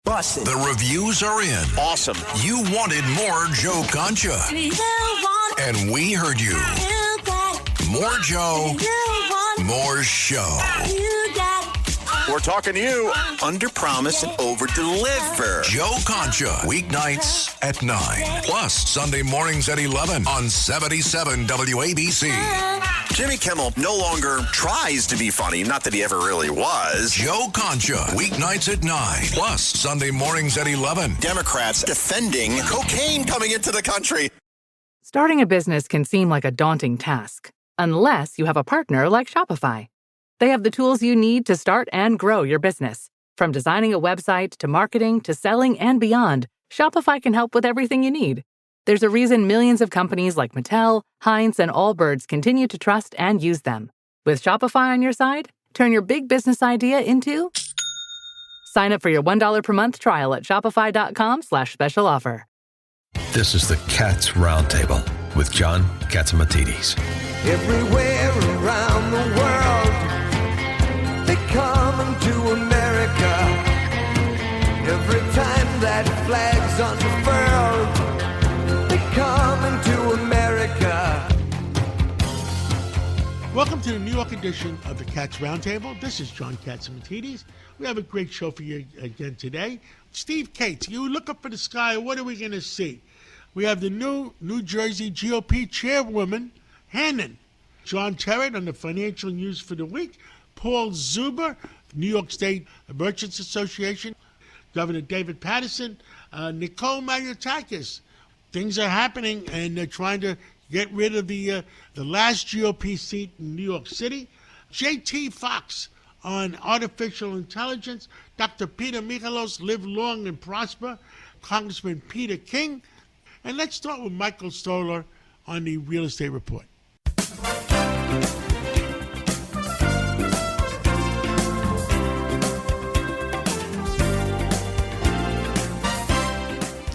Busted. The reviews are in. Awesome. You wanted more Joe Concha. And we heard you. More Joe. More show. We're talking to you. Under promise and over deliver. Joe Concha. Weeknights at 9. Plus Sunday mornings at 11 on 77 WABC. Jimmy Kimmel no longer tries to be funny. Not that he ever really was. Joe Concha. Weeknights at 9. Plus Sunday mornings at 11. Democrats defending cocaine coming into the country. Starting a business can seem like a daunting task, unless you have a partner like Shopify. They have the tools you need to start and grow your business. From designing a website to marketing to selling and beyond, Shopify can help with everything you need. There's a reason millions of companies like Mattel, Heinz, and Allbirds continue to trust and use them. With Shopify on your side, turn your big business idea into... Sign up for your $1 per month trial at shopify.com/special offer. This is the Cats Roundtable with John Catsimatidis. Everywhere around the world, they come to America. Every time that flag's unfurled, they come to America. Welcome to the New York edition of the Cats Roundtable. This is John Catsimatidis. We have a great show for you again today. Steve Cates, you look up at the sky, what are we going to see? We have the new New Jersey GOP chairwoman, Hannon. John Terrett on the financial news for the week. Paul Zuber, New York State Merchants Association. Governor David Paterson. Nicole Maliotakis. Things are happening, and they're trying to get rid of the last GOP seat in New York City. J.T. Fox on artificial intelligence. Dr. Peter Michalos, live long and prosper. Congressman Peter King. And let's start with Michael Stoller on the Real Estate Report.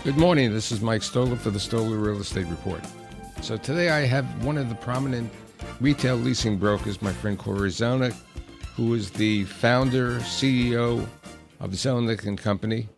Good morning. This is Mike Stoller for the Stoller Real Estate Report. So today I have one of the prominent retail leasing brokers, my friend Corey Zelnick, who is the founder, CEO of Zelnick & Company.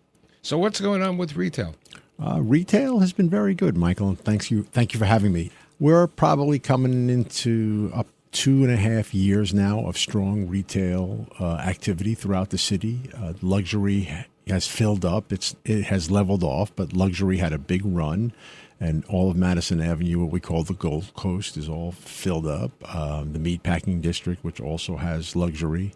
So what's going on with retail? Retail has been very good, Michael, and thank you for having me. We're probably coming into up 2.5 years now of strong retail activity throughout the city. Luxury has filled up. It has leveled off, but luxury had a big run, and all of Madison Avenue, what we call the Gold Coast, is all filled up. The Meatpacking District, which also has luxury,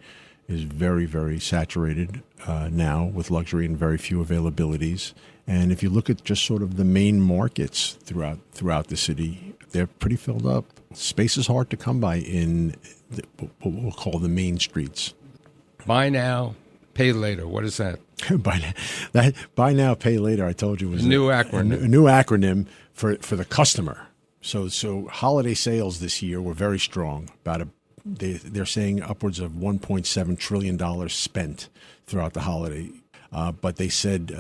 is very, very saturated now with luxury and very few availabilities. And if you look at just sort of the main markets throughout the city, they're pretty filled up. Space is hard to come by in what we'll call the main streets. Buy now, pay later. What is that? Buy now, pay later. I told you was a new acronym. A new acronym for the customer. So holiday sales this year were very strong. They're saying upwards of $1.7 trillion spent throughout the holiday. But they said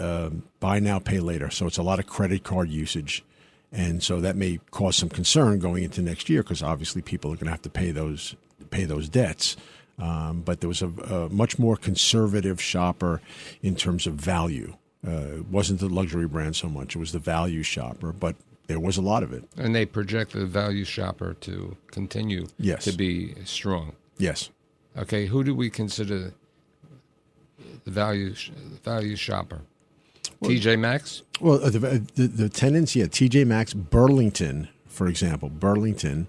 buy now, pay later. So it's a lot of credit card usage. And so that may cause some concern going into next year because obviously people are going to have to pay those debts. But there was a much more conservative shopper in terms of value. It wasn't the luxury brand so much. It was the value shopper. But there was a lot of it. And they project the value shopper to continue to be strong. Yes. Okay, who do we consider the value shopper? Well, TJ Maxx? Well, the tenants, TJ Maxx. Burlington, for example. Burlington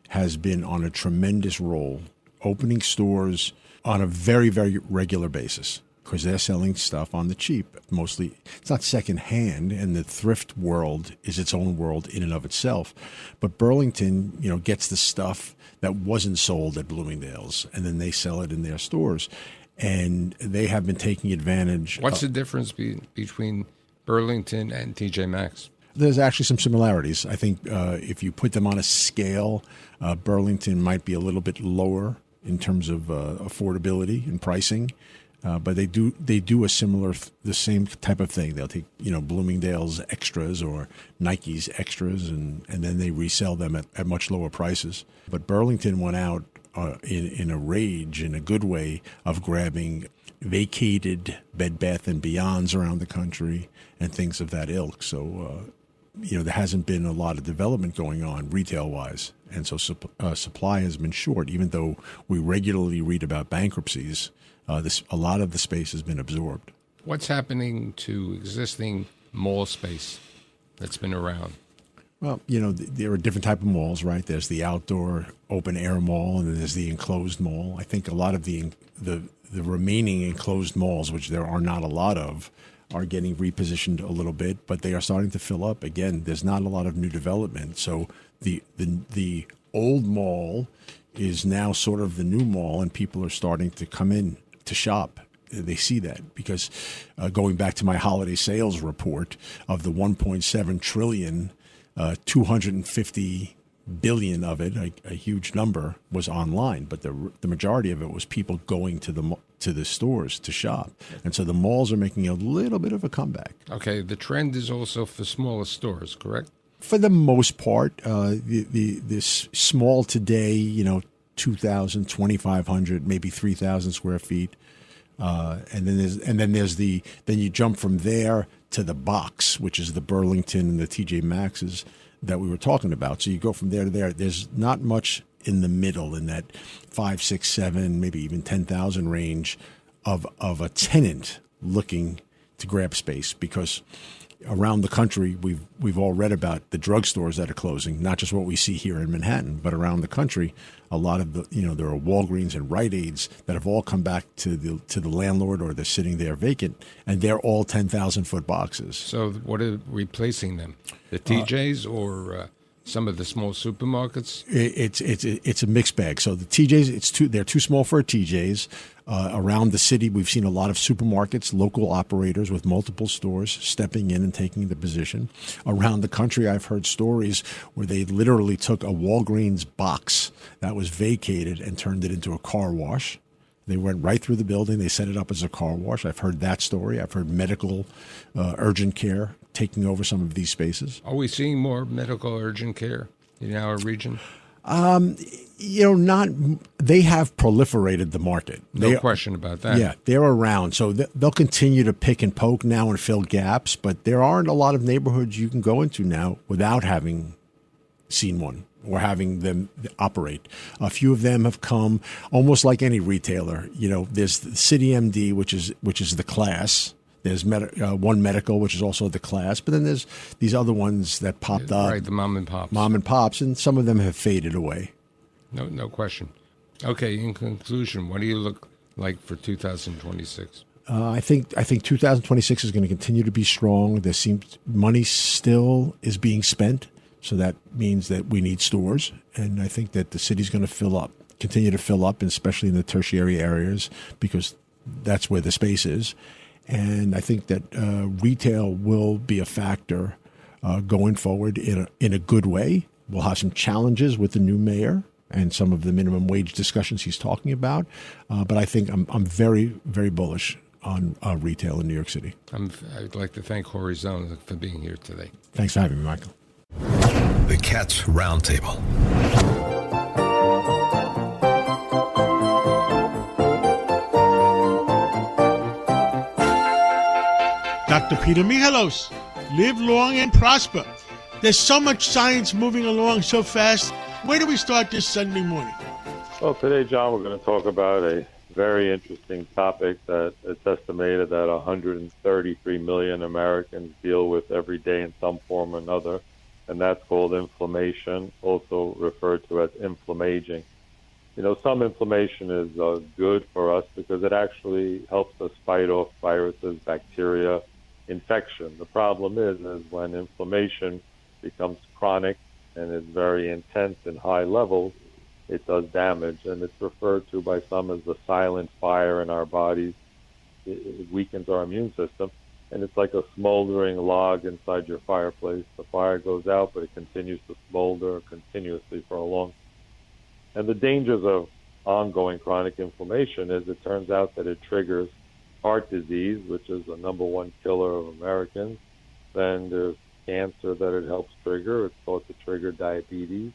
has been on a tremendous roll, opening stores on a very, very regular basis because they're selling stuff on the cheap. Mostly, it's not secondhand, and the thrift world is its own world in and of itself. But Burlington, gets the stuff that wasn't sold at Bloomingdale's, and then they sell it in their stores. And they have been taking advantage. What's the difference between Burlington and TJ Maxx? There's actually some similarities. I think if you put them on a scale, Burlington might be a little bit lower in terms of affordability and pricing, but they do the same type of thing. They'll take Bloomingdale's extras or Nike's extras, and then they resell them at much lower prices. But Burlington went out in a rage, in a good way, of grabbing vacated Bed Bath and Beyonds around the country and things of that ilk. So, there hasn't been a lot of development going on retail-wise. And so supply has been short, even though we regularly read about bankruptcies. A lot of the space has been absorbed. What's happening to existing mall space that's been around? Well, there are different type of malls, right? There's the outdoor open air mall, and then there's the enclosed mall. I think a lot of the remaining enclosed malls, which there are not a lot of, are getting repositioned a little bit, but they are starting to fill up. Again, there's not a lot of new development, so the old mall is now sort of the new mall, and people are starting to come in to shop. They see that because going back to my holiday sales report of the 1.7 trillion. 250 billion of it, a huge number, was online, but the majority of it was people going to the stores to shop, and so the malls are making a little bit of a comeback. Okay, the trend is also for smaller stores, correct? For the most part, this small today, 2,000, 2,500, maybe 3,000 square feet, and then you jump from there to the box, which is the Burlington and the TJ Maxx's that we were talking about. So you go from there to there. There's not much in the middle, in that 5, 6, 7, maybe even 10,000 range of a tenant looking to grab space, because around the country, we've all read about the drugstores that are closing, not just what we see here in Manhattan, but around the country. A lot of there are Walgreens and Rite Aids that have all come back to the landlord, or they're sitting there vacant, and they're all 10,000-foot boxes. So what are replacing them? The TJs or some of the small supermarkets? It's a mixed bag. So the TJs, they're too small for a TJs. Around the city, we've seen a lot of supermarkets, local operators with multiple stores stepping in and taking the position. Around the country, I've heard stories where they literally took a Walgreens box that was vacated and turned it into a car wash. They went right through the building. They set it up as a car wash. I've heard that story. I've heard medical urgent care taking over some of these spaces. Are we seeing more medical urgent care in our region? They have proliferated the market. No question about that. Yeah, they're around. So they'll continue to pick and poke now and fill gaps, but there aren't a lot of neighborhoods you can go into now without having seen one or having them operate. A few of them have come almost like any retailer. There's the City MD, which is the class. There's One Medical, which is also the class, but then there's these other ones that popped up. Right, the mom and pops, and some of them have faded away. No question. Okay, in conclusion, what do you look like for 2026? I think 2026 is going to continue to be strong. There seems money still is being spent, so that means that we need stores, and I think that the city's going to continue to fill up, especially in the tertiary areas, because that's where the space is. And I think that retail will be a factor going forward in a good way. We'll have some challenges with the new mayor and some of the minimum wage discussions he's talking about. But I think I'm very, very bullish on retail in New York City. I'd like to thank Horizon for being here today. Thanks for having me, Michael. The Cats Roundtable. Dr. Peter Michalos, live long and prosper. There's so much science moving along so fast. Where do we start this Sunday morning? Well, today, John, we're going to talk about a very interesting topic that it's estimated that 133 million Americans deal with every day in some form or another, and that's called inflammation, also referred to as inflammaging. Some inflammation is good for us because it actually helps us fight off viruses, bacteria, infection. The problem is when inflammation becomes chronic and is very intense and high levels, it does damage, and it's referred to by some as the silent fire in our bodies. It weakens our immune system, and it's like a smoldering log inside your fireplace. The fire goes out, but it continues to smolder continuously for a long. And the dangers of ongoing chronic inflammation is it turns out that it triggers heart disease, which is the number one killer of Americans. Then there's cancer that it helps trigger. It's thought to trigger diabetes.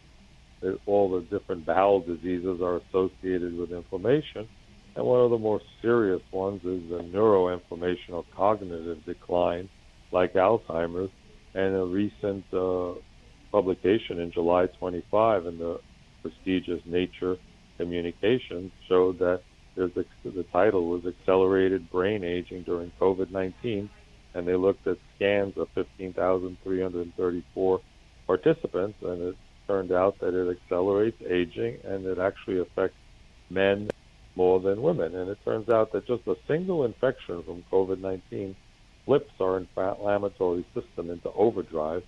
All the different bowel diseases are associated with inflammation. And one of the more serious ones is the neuroinflammation or cognitive decline, like Alzheimer's. And a recent publication in July 25 in the prestigious Nature Communications showed that the title was Accelerated Brain Aging During COVID-19, and they looked at scans of 15,334 participants, and it turned out that it accelerates aging, and it actually affects men more than women. And it turns out that just a single infection from COVID-19 flips our inflammatory system into overdrive,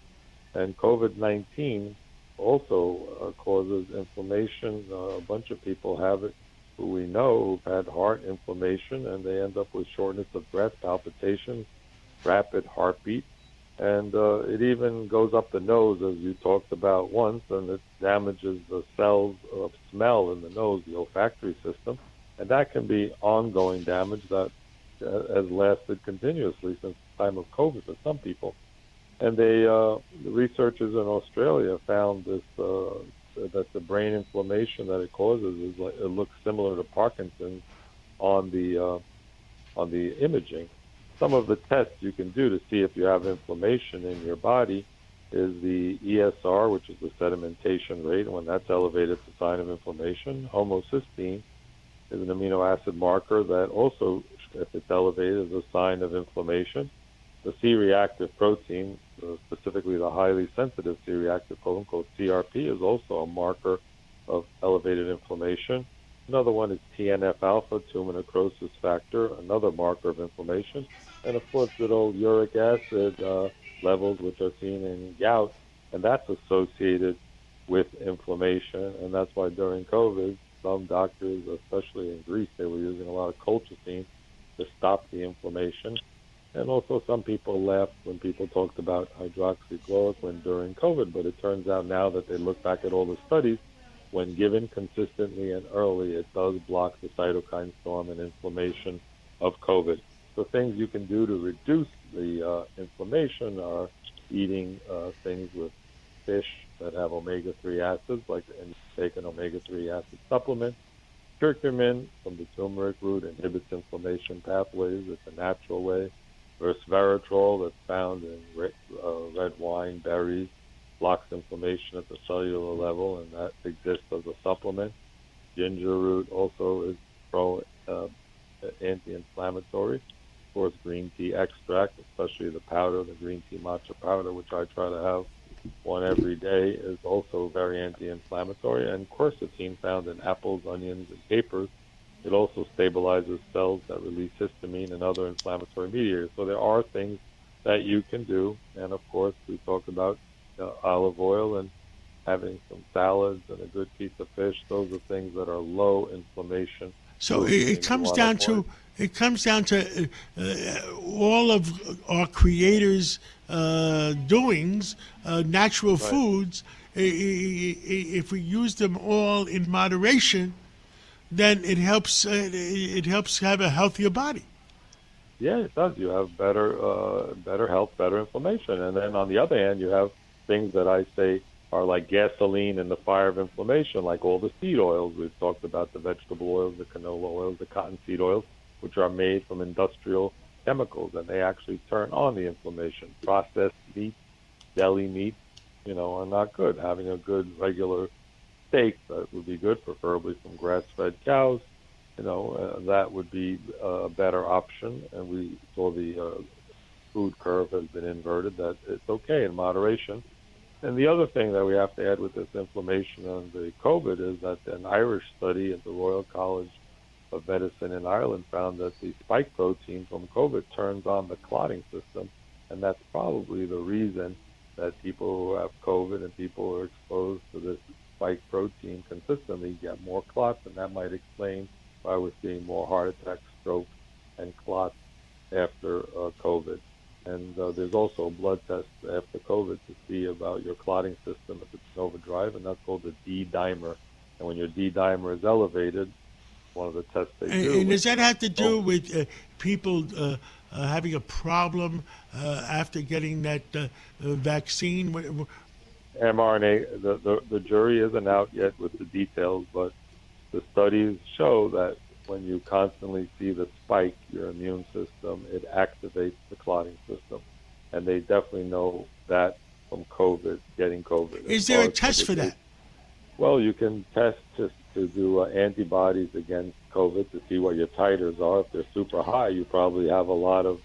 and COVID-19 also causes inflammation. A bunch of people have it who we know who've had heart inflammation, and they end up with shortness of breath, palpitations, rapid heartbeat, and it even goes up the nose, as you talked about once, and it damages the cells of smell in the nose, the olfactory system, and that can be ongoing damage that has lasted continuously since the time of COVID for some people. And the researchers in Australia found this that the brain inflammation that it causes is it looks similar to Parkinson's on the imaging. Some of the tests you can do to see if you have inflammation in your body is the ESR, which is the sedimentation rate. And when that's elevated, it's a sign of inflammation. Homocysteine is an amino acid marker that also, if it's elevated, is a sign of inflammation. The C-reactive protein, specifically the highly sensitive C-reactive protein called CRP, is also a marker of elevated inflammation. Another one is TNF-alpha, tumor necrosis factor, another marker of inflammation. And, of course, good old uric acid levels, which are seen in gout, and that's associated with inflammation. And that's why during COVID, some doctors, especially in Greece, they were using a lot of colchicine to stop the inflammation. And also some people laughed when people talked about hydroxychloroquine during COVID, but it turns out now that they look back at all the studies, when given consistently and early, it does block the cytokine storm and inflammation of COVID. So things you can do to reduce the inflammation are eating things with fish that have omega-3 acids, like and take an omega-3 acid supplement. Curcumin from the turmeric root inhibits inflammation pathways. It's a natural way. Resveratrol that's found in red wine, berries, blocks inflammation at the cellular level, and that exists as a supplement. Ginger root also is anti-inflammatory. Of course, green tea extract, especially the powder, the green tea matcha powder, which I try to have one every day, is also very anti-inflammatory. And quercetin, found in apples, onions, and capers, it also stabilizes cells that release histamine and other inflammatory mediators. So there are things that you can do. And, of course, we talked about olive oil and having some salads and a good piece of fish. Those are things that are low inflammation. So it comes down to all of our creators' doings, natural foods. If we use them all in moderation, then it helps have a healthier body. Yeah, it does. You have better health, better inflammation. And then on the other hand, you have things that I say are like gasoline in the fire of inflammation, like all the seed oils. We've talked about the vegetable oils, the canola oils, the cottonseed oils, which are made from industrial chemicals, and they actually turn on the inflammation. Processed meat, deli meat, are not good. Having a good regular steak that would be good, preferably from grass-fed cows, that would be a better option. And we saw the food curve has been inverted, that it's okay in moderation. And the other thing that we have to add with this inflammation and the COVID is that an Irish study at the Royal College of Medicine in Ireland found that the spike protein from COVID turns on the clotting system, and that's probably the reason that people who have COVID and people who are exposed to this spike protein consistently get more clots, and that might explain why we're seeing more heart attacks, strokes, and clots after COVID. And there's also a blood test after COVID to see about your clotting system if it's in overdrive, and that's called the D-dimer. And when your D-dimer is elevated, one of the tests they do. And does that have to do with people having a problem after getting that vaccine? mRNA, the jury isn't out yet with the details, but the studies show that when you constantly see the spike, your immune system, it activates the clotting system. And they definitely know that from COVID, getting COVID. Is there a test for that? Well, you can test just to do antibodies against COVID to see what your titers are. If they're super high, you probably have a lot of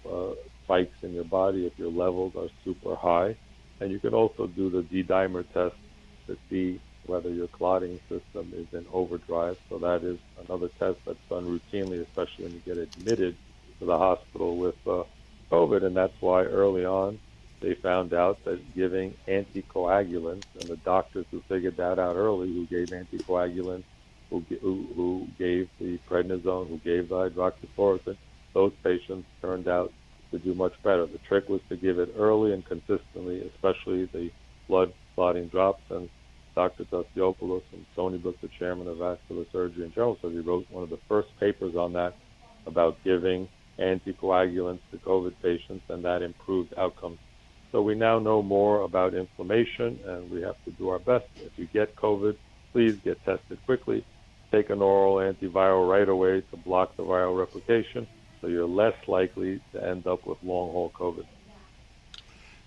spikes in your body if your levels are super high. And you can also do the D-dimer test to see whether your clotting system is in overdrive. So that is another test that's done routinely, especially when you get admitted to the hospital with COVID. And that's why early on they found out that giving anticoagulants, and the doctors who figured that out early, who gave anticoagulants, who gave the prednisone, who gave the hydroxychloroquine, those patients turned out to do much better. The trick was to give it early and consistently, especially the blood clotting drops. And Dr. Dostiopoulos from Stony Brook, the chairman of vascular surgery and general surgery, wrote one of the first papers on that about giving anticoagulants to COVID patients, and that improved outcomes. So we now know more about inflammation, and we have to do our best. If you get COVID, please get tested quickly. Take an oral antiviral right away to block the viral replication, so you're less likely to end up with long-haul COVID.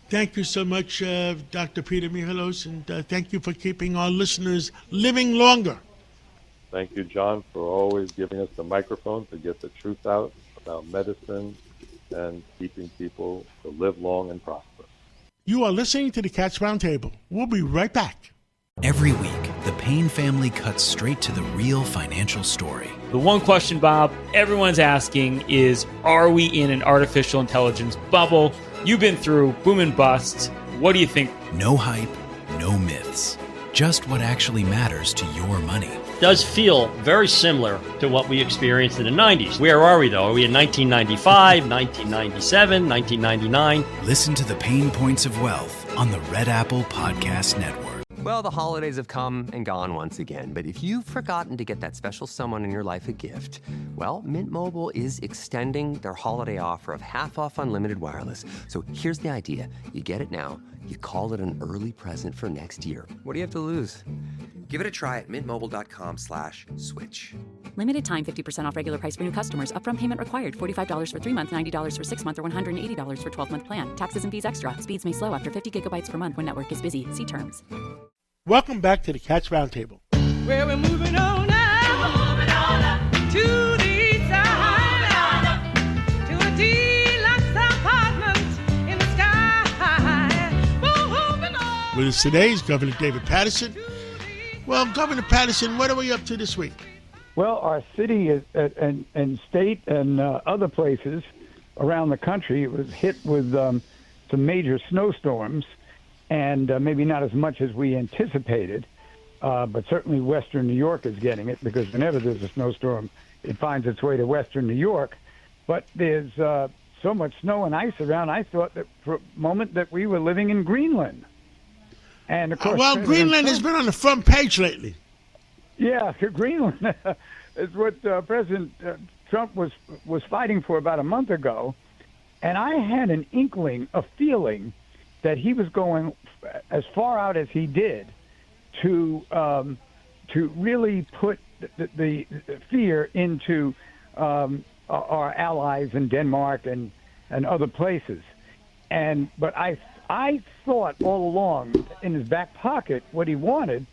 Thank you so much, Dr. Peter Michalos, and thank you for keeping our listeners living longer. Thank you, John, for always giving us the microphone to get the truth out about medicine and keeping people to live long and prosper. You are listening to the Cats Roundtable. We'll be right back. Every week, the Payne family cuts straight to the real financial story. The one question, Bob, everyone's asking is, are we in an artificial intelligence bubble? You've been through boom and bust. What do you think? No hype, no myths. Just what actually matters to your money. Does feel very similar to what we experienced in the 90s. Where are we, though? Are we in 1995, 1997, 1999? Listen to the Pain Points of Wealth on the Red Apple Podcast Network. Well, the holidays have come and gone once again, but if you've forgotten to get that special someone in your life a gift, well, Mint Mobile is extending their holiday offer of half off unlimited wireless. So here's the idea. You get it now. You call it an early present for next year. What do you have to lose? Give it a try at mintmobile.com/switch. Limited time 50% off regular price for new customers. Upfront payment required. $45 for 3 months, $90 for 6 months, or $180 for 12-month plan. Taxes and fees extra. Speeds may slow after 50 gigabytes per month when network is busy. See terms. Welcome back to the Cats Roundtable. Well, we're moving on now. To the east side. To a deluxe apartment in the sky. Moving on. With us today is Governor David Paterson. Well, Governor Paterson, what are we up to this week? Well, our city and state and other places around the country was hit with some major snowstorms, and maybe not as much as we anticipated, but certainly Western New York is getting it, because whenever there's a snowstorm, it finds its way to Western New York. But there's so much snow and ice around, I thought that for a moment that we were living in Greenland. And of course, well, Greenland has been on the front page lately. Yeah, Greenland is what President Trump was fighting for about a month ago, and I had an inkling, a feeling that he was going as far out as he did to really put the fear into our allies in Denmark and other places. But I thought all along in his back pocket what he wanted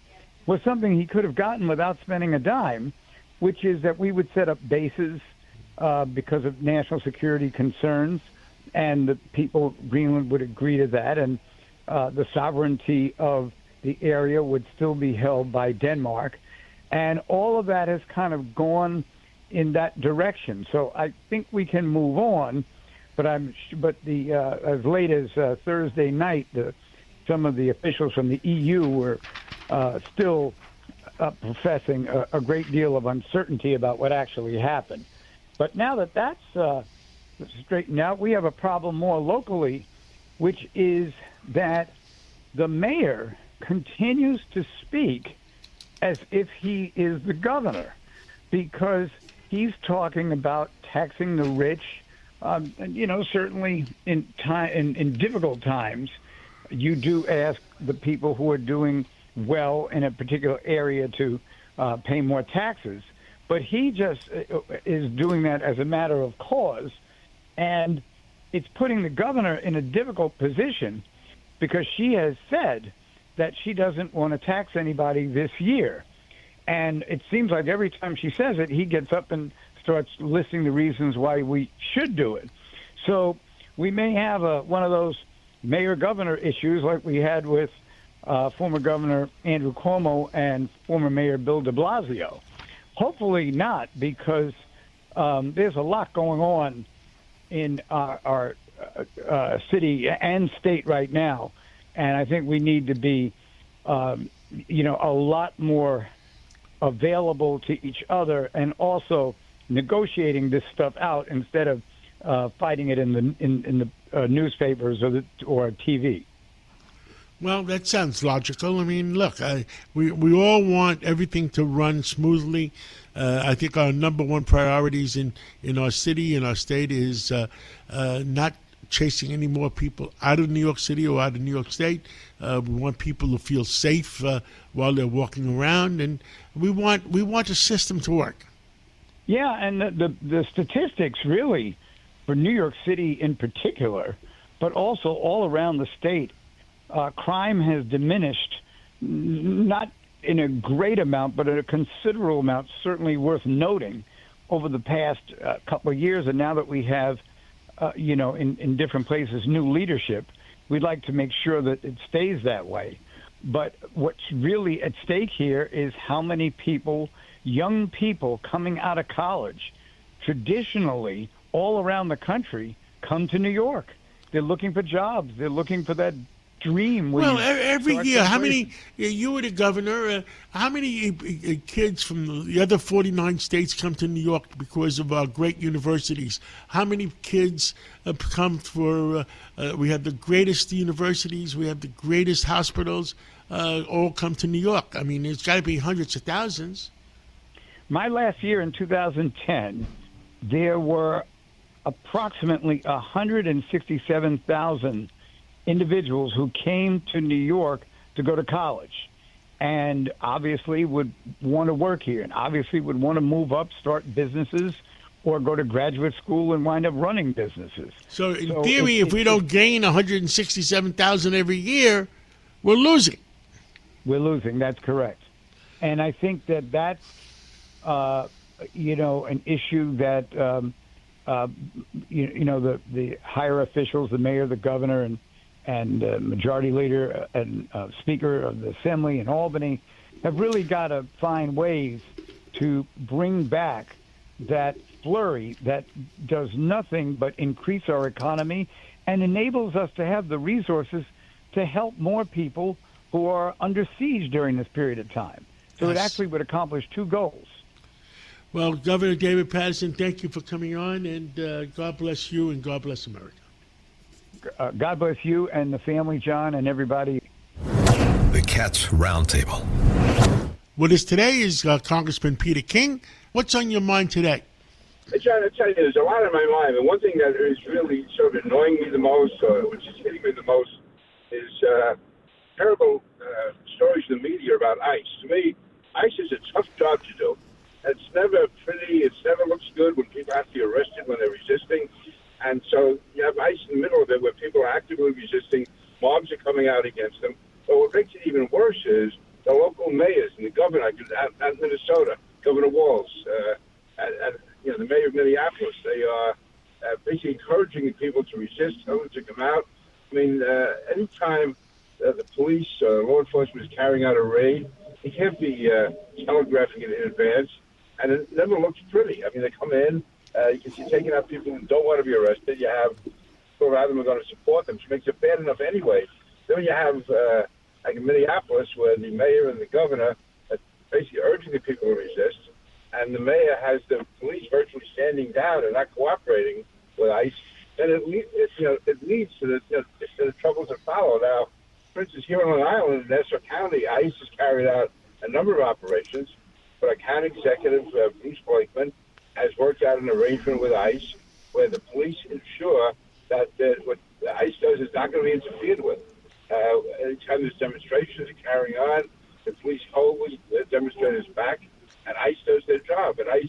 was something he could have gotten without spending a dime, which is that we would set up bases because of national security concerns, and the people Greenland would agree to that, and the sovereignty of the area would still be held by Denmark. And all of that has kind of gone in that direction. So I think we can move on. But as late as Thursday night, some of the officials from the EU were still professing a great deal of uncertainty about what actually happened. But now that that's straightened out, we have a problem more locally, which is that the mayor continues to speak as if he is the governor, because he's talking about taxing the rich. Certainly in difficult times, you do ask the people who are doing well in a particular area to pay more taxes. But he just is doing that as a matter of cause, and it's putting the governor in a difficult position because she has said that she doesn't want to tax anybody this year. And it seems like every time she says it, he gets up and starts listing the reasons why we should do it. So we may have one of those mayor-governor issues like we had with former Governor Andrew Cuomo and former Mayor Bill de Blasio. Hopefully not, because there's a lot going on in our city and state right now. And I think we need to be, a lot more available to each other and also negotiating this stuff out instead of fighting it in the newspapers or TV. Well, that sounds logical. I mean, look, we all want everything to run smoothly. I think our number one priorities in our city, in our state, is not chasing any more people out of New York City or out of New York State. We want people to feel safe while they're walking around, and we want the system to work. Yeah, and the statistics really for New York City in particular, but also all around the state, crime has diminished, not in a great amount, but in a considerable amount, certainly worth noting, over the past couple of years. And now that we have, in different places, new leadership, we'd like to make sure that it stays that way. But what's really at stake here is how many people, young people coming out of college, traditionally all around the country, come to New York. They're looking for jobs. They're looking for that dream. Well, every year, how many, you were the governor, how many kids from the other 49 states come to New York because of our great universities? How many kids come for, we have the greatest universities, we have the greatest hospitals, all come to New York. I mean, it's got to be hundreds of thousands. My last year in 2010, there were approximately 167,000 individuals who came to New York to go to college and obviously would want to work here and obviously would want to move up, start businesses, or go to graduate school and wind up running businesses. So in theory, if we don't gain 167,000 every year, we're losing. We're losing, that's correct. And I think that's, an issue that, the higher officials, the mayor, the governor, and majority leader and speaker of the assembly in Albany have really got to find ways to bring back that flurry that does nothing but increase our economy and enables us to have the resources to help more people who are under siege during this period of time. So It actually would accomplish two goals. Well, Governor David Paterson, thank you for coming on, and God bless you and God bless America. God bless you and the family, John, and everybody. The Cats Roundtable. With us today is Congressman Peter King. What's on your mind today? Hey, John, I tell you, there's a lot on my mind, and one thing that is really sort of annoying me the most, which is hitting me the most, is terrible stories in the media about ICE. To me, ICE is a tough job to do. It's never pretty. It never looks good when people have to be arrested when they're resisting. And so you have ICE in the middle of it where people are actively resisting. Mobs are coming out against them. But what makes it even worse is the local mayors and the governor out in Minnesota, Governor Walz, and the mayor of Minneapolis. They are basically encouraging the people to resist, telling them to come out. I mean, anytime the police, law enforcement is carrying out a raid, it can't be telegraphing it in advance. And it never looks pretty. I mean, they come in, you can see taking out people who don't want to be arrested. You have people around them who are going to support them, which makes it bad enough anyway. Then you have, like in Minneapolis, where the mayor and the governor are basically urging the people to resist, and the mayor has the police virtually standing down and not cooperating with ICE, then it leads to the troubles that follow. Now, for instance, here on Long Island, in Nassau County, ICE has carried out a number of operations, but our county executive, Bruce Blakeman, has worked out an arrangement with ICE where the police ensure that what ICE does is not going to be interfered with. Anytime there's demonstrations are carrying on, the police hold the demonstrators back, and ICE does their job. And ICE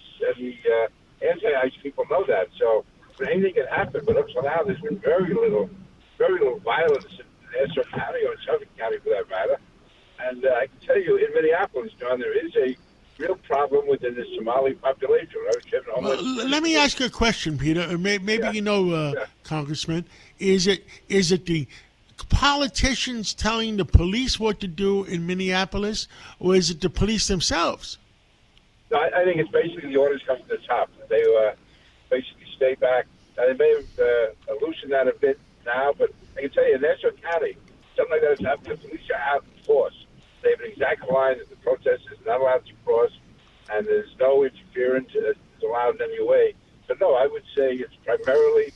until now, there's been very little violence in Nassau County or in Suffolk County for that matter. And I can tell you, in Minneapolis, John, there is a real problem within the Somali population. Let me ask you a question, Peter. Maybe you know, Congressman. Is it the politicians telling the police what to do in Minneapolis, or is it the police themselves? No, I think it's basically the orders come from the top. They basically stay back. Now, they may have loosened that a bit now, but I can tell you, in Nassau County, something like that has happened. The police are out in force. They have an exact line that the protesters are not allowed to cross, and there's no interference that's allowed in any way. But no, I would say it's primarily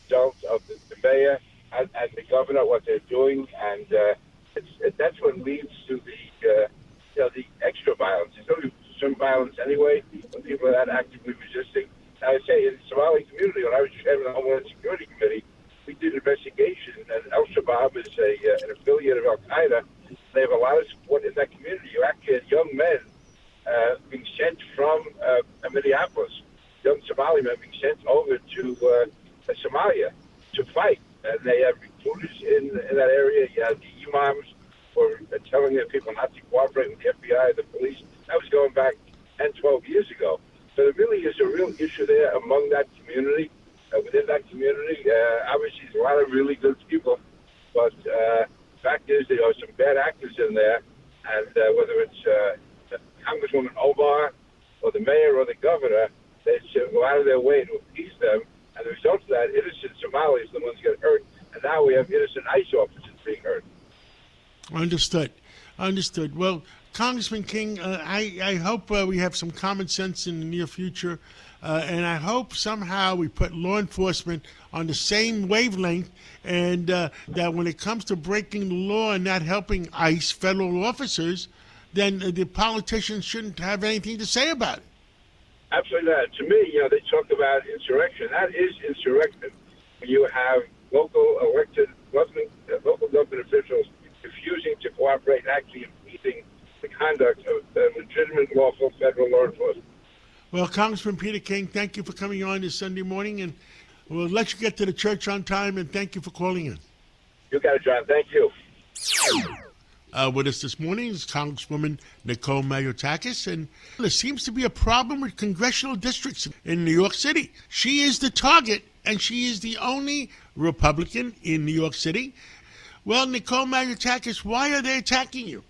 the result of the mayor and the governor, what they're doing, and that's what leads to the extra violence. There's going to be some violence anyway when people are that actively resisting. I would say in the Somali community, when I was chairman of the Homeland Security Committee, we did an investigation, and Al-Shabaab is an affiliate of Al-Qaeda. They have a lot of support in that community. You actually had young men being sent from Minneapolis, young Somali men being sent over to Somalia to fight. And they have recruiters in that area. You have the imams who are telling their people not to cooperate with the FBI, the police. That was going back 10, 12 years ago. So there really is a real issue there among that community, within that community. Obviously, there's a lot of really good people, but the fact is there are some bad actors in there, and whether it's Congresswoman Omar or the mayor or the governor, they should go out of their way to appease them, and the result of that, innocent Somalis are the ones get hurt, and now we have innocent ICE officers being hurt. Understood. Well, Congressman King, I hope we have some common sense in the near future, and I hope somehow we put law enforcement on the same wavelength, and that when it comes to breaking the law and not helping ICE federal officers, then the politicians shouldn't have anything to say about it. Absolutely not. To me, they talk about insurrection. That is insurrection. When you have local government officials refusing to cooperate and actually impeding the conduct of legitimate, lawful federal law enforcement. Well, Congressman Peter King, thank you for coming on this Sunday morning, and we'll let you get to the church on time, and thank you for calling in. You got it, John. Thank you. With us this morning is Congresswoman Nicole Mayotakis, and there seems to be a problem with congressional districts in New York City. She is the target, and she is the only Republican in New York City. Well, Nicole Mayotakis, why are they attacking you?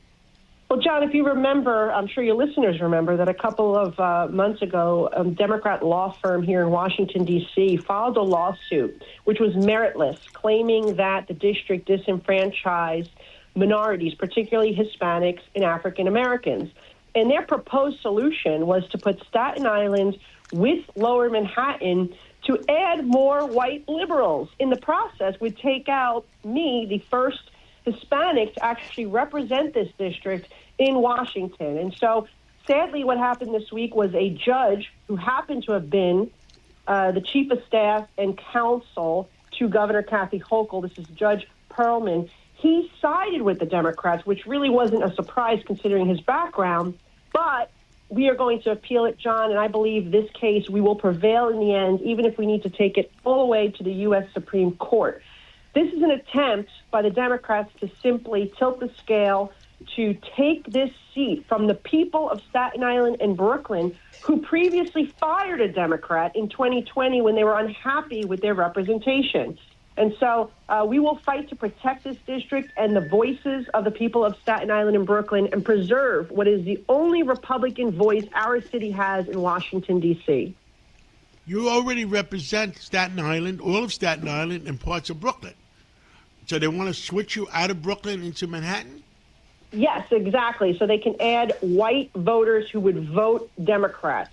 Well, John, if you remember, I'm sure your listeners remember that a couple of months ago, a Democrat law firm here in Washington, D.C. filed a lawsuit, which was meritless, claiming that the district disenfranchised minorities, particularly Hispanics and African Americans. And their proposed solution was to put Staten Island with Lower Manhattan to add more white liberals. In the process, would take out me, the first Hispanic to actually represent this district in Washington. And so, sadly, what happened this week was a judge who happened to have been the chief of staff and counsel to Governor Kathy Hochul. This is Judge Perlman. He sided with the Democrats, which really wasn't a surprise considering his background. But we are going to appeal it, John, and I believe this case we will prevail in the end, even if we need to take it all the way to the U.S. Supreme Court. This is an attempt by the Democrats to simply tilt the scale to take this seat from the people of Staten Island and Brooklyn, who previously fired a Democrat in 2020 when they were unhappy with their representation. And so we will fight to protect this district and the voices of the people of Staten Island and Brooklyn and preserve what is the only Republican voice our city has in Washington, D.C. You already represent Staten Island, all of Staten Island, and parts of Brooklyn. So they want to switch you out of Brooklyn into Manhattan? Yes, exactly. So they can add white voters who would vote Democrats.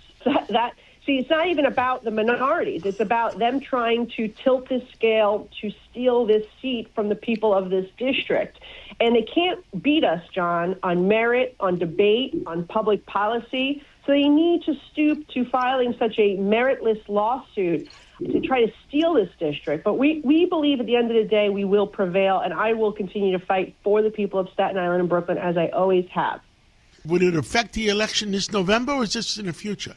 See, it's not even about the minorities. It's about them trying to tilt this scale to steal this seat from the people of this district. And they can't beat us, John, on merit, on debate, on public policy. So they need to stoop to filing such a meritless lawsuit to try to steal this district. But we believe at the end of the day we will prevail, and I will continue to fight for the people of Staten Island and Brooklyn as I always have. Would it affect the election this November, or is this in the future?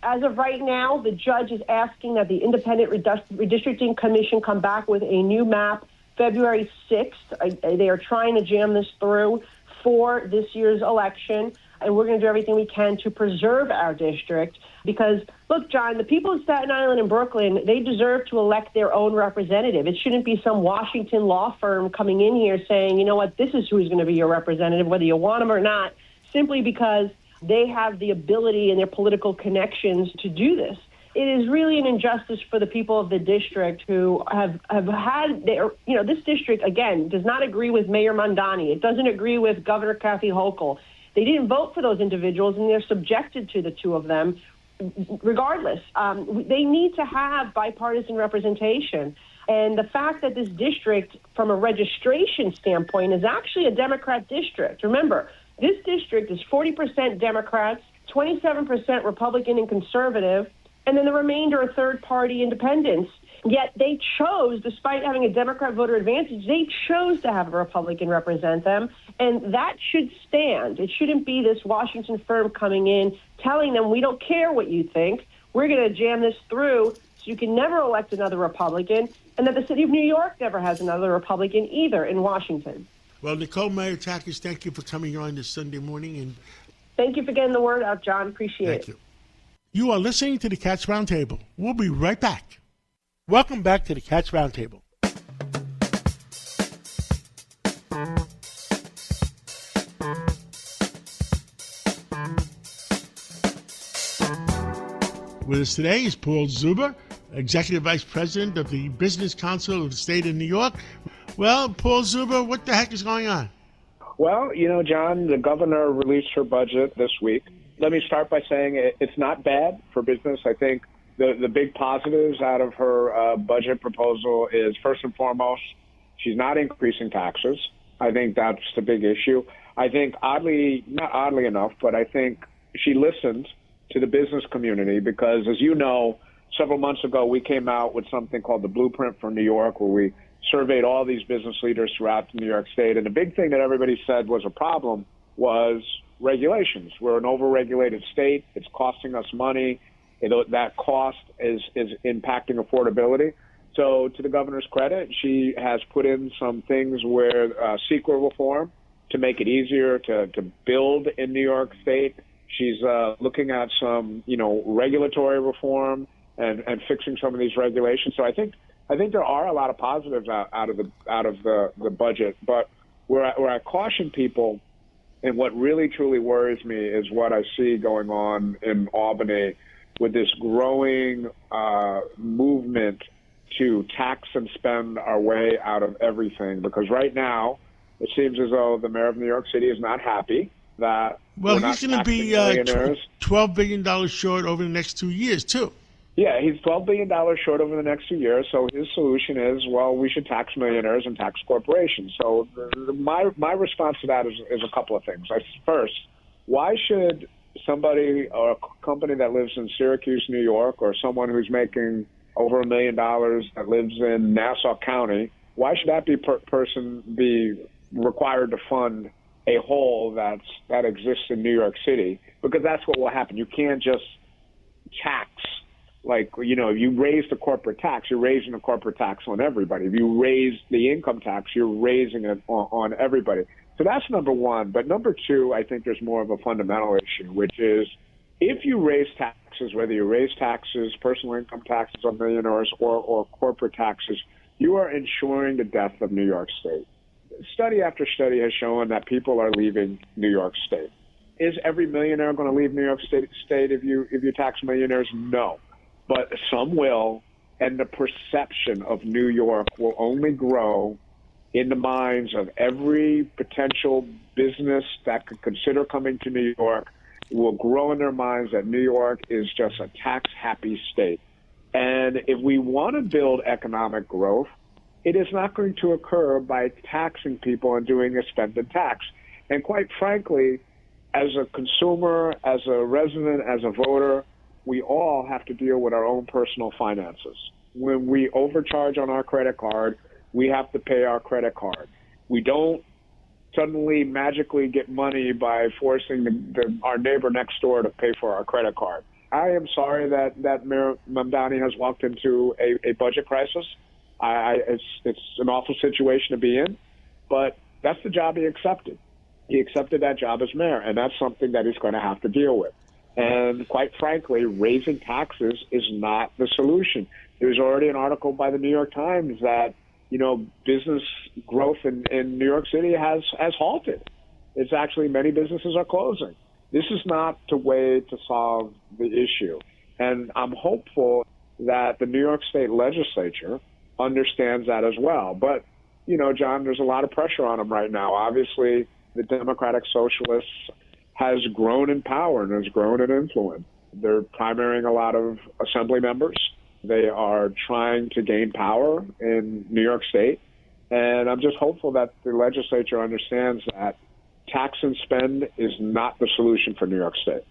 As of right now, the judge is asking that the Independent Redistricting Commission come back with a new map February 6th. They are trying to jam this through for this year's election, and we're going to do everything we can to preserve our district because, look, John, the people of Staten Island and Brooklyn, they deserve to elect their own representative. It shouldn't be some Washington law firm coming in here saying, you know what, this is who's going to be your representative, whether you want them or not, simply because they have the ability and their political connections to do this. It is really an injustice for the people of the district who have had their, this district, again, does not agree with Mayor Mondani. It doesn't agree with Governor Kathy Hochul. They didn't vote for those individuals, and they're subjected to the two of them regardless. They need to have bipartisan representation. And the fact that this district, from a registration standpoint, is actually a Democrat district. Remember, this district is 40% Democrats, 27% Republican and conservative, and then the remainder are third-party independents. Yet they chose, despite having a Democrat voter advantage, they chose to have a Republican represent them, and that should stand. It shouldn't be this Washington firm coming in telling them, we don't care what you think, we're going to jam this through so you can never elect another Republican, and that the city of New York never has another Republican either in Washington. Well, Nicole Mayotakis, thank you for coming on this Sunday morning. And thank you for getting the word out, John. Appreciate it. Thank you. You are listening to the Cats Roundtable. We'll be right back. Welcome back to the Cats Roundtable. With us today is Paul Zuber, Executive Vice President of the Business Council of the State of New York. Well, Paul Zuber, what the heck is going on? Well, John, the governor released her budget this week. Let me start by saying it's not bad for business. I think the big positives out of her budget proposal is, first and foremost, she's not increasing taxes. I think that's the big issue. I think not oddly enough, but I think she listened to the business community because, as you know, several months ago we came out with something called the Blueprint for New York, where we surveyed all these business leaders throughout New York State. And the big thing that everybody said was a problem was regulations. We're an overregulated state. It's costing us money. That cost is impacting affordability. So to the governor's credit, she has put in some things where CEQA reform to make it easier to build in New York State. She's looking at some, regulatory reform and fixing some of these regulations. So I think there are a lot of positives out of the budget. But where I caution people, and what really truly worries me, is what I see going on in Albany with this growing movement to tax and spend our way out of everything. Because right now, it seems as though the mayor of New York City is not happy that he's going to be $12 billion short over the next 2 years, too. Yeah, he's $12 billion short over the next 2 years. So his solution is, we should tax millionaires and tax corporations. So my response to that is a couple of things. First, why should somebody or a company that lives in Syracuse, New York, or someone who's making over $1 million that lives in Nassau County, why should that person be required to fund a hole that exists in New York City? Because that's what will happen. You can't just tax. You raise the corporate tax, you're raising the corporate tax on everybody. If you raise the income tax, you're raising it on everybody. So that's number one. But number two, I think there's more of a fundamental issue, which is if you raise taxes, whether you raise taxes, personal income taxes on millionaires or corporate taxes, you are ensuring the death of New York State. Study after study has shown that people are leaving New York State. Is every millionaire going to leave New York State if you tax millionaires? No. But some will, and the perception of New York will only grow in the minds of every potential business that could consider coming to New York. Will grow in their minds that New York is just a tax-happy state. And if we want to build economic growth, it is not going to occur by taxing people and doing a spend and tax. And quite frankly, as a consumer, as a resident, as a voter, we all have to deal with our own personal finances. When we overcharge on our credit card, we have to pay our credit card. We don't suddenly magically get money by forcing our neighbor next door to pay for our credit card. I am sorry that Mayor Mamdani has walked into a budget crisis. It's an awful situation to be in, but that's the job he accepted. He accepted that job as mayor, and that's something that he's going to have to deal with. And quite frankly, raising taxes is not the solution. There's already an article by the New York Times that, business growth in New York City has halted. It's actually many businesses are closing. This is not the way to solve the issue. And I'm hopeful that the New York State legislature understands that as well. But, John, there's a lot of pressure on them right now. Obviously, the Democratic Socialists has grown in power and has grown in influence. They're primarying a lot of assembly members. They are trying to gain power in New York State. And I'm just hopeful that the legislature understands that tax and spend is not the solution for New York State.